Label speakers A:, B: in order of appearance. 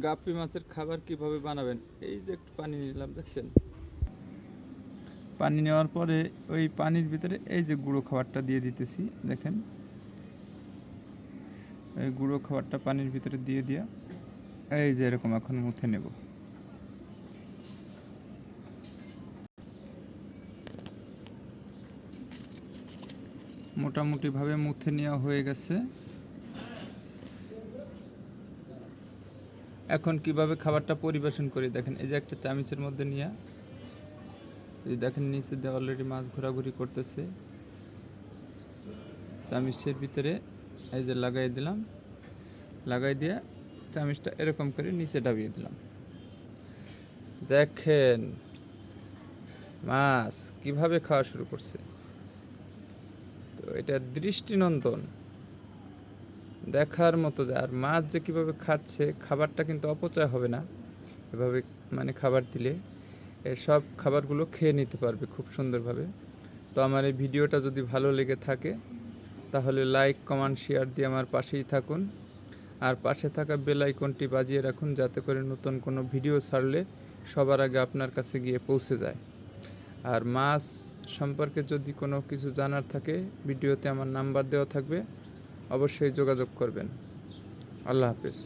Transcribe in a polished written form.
A: গাপ্পি মাছের খাবার কিভাবে বানাবেন। এই যে একটু পানি নিলাম, দেখছেন? পানি নেওয়ার পরে ওই পানির ভিতরে এই যে গুঁড়ো খাবারটা দিয়ে দিতেছি, দেখেন। এই গুঁড়ো খাবারটা পানির ভিতরে দিয়ে দিয়া এই যে এরকম এখন মুথে নেব। মোটামুটিভাবে মুথে নেওয়া হয়ে গেছে। এখন কিভাবে খাবারটা পরিবেশন করি দেখেন। এই যে একটা চামচের মধ্যে নিয়ে, এই দেখেন নিচে দিয়ে অলরেডি মাছ ঘোরাঘুরি করতেছে। চামচের ভিতরে এই যে লাগাই দিলাম, লাগাই দিয়ে চামচটা এরকম করে নিচে ডাবিয়ে দিলাম। দেখেন মাছ কিভাবে খাওয়া শুরু করছে। তো এটা দৃষ্টিনন্দন, দেখার মতো। যে আর মাছ যে কীভাবে খাচ্ছে, খাবারটা কিন্তু অপচয় হবে না এভাবে, মানে খাবার দিলে সব খাবারগুলো খেয়ে নিতে পারবে খুব সুন্দরভাবে। তো আমার এই ভিডিওটা যদি ভালো লেগে থাকে তাহলে লাইক, কমেন্ট, শেয়ার দিয়ে আমার পাশেই থাকুন। আর পাশে থাকা বেল আইকনটি বাজিয়ে রাখুন, যাতে করে নতুন কোনো ভিডিও ছাড়লে সবার আগে আপনার কাছে গিয়ে পৌঁছে যায়। আর মাছ সম্পর্কে যদি কোনো কিছু জানার থাকে, ভিডিওতে আমার নাম্বার দেওয়া থাকবে, অবশ্যই যোগাযোগ করবেন। আল্লাহ হাফেজ।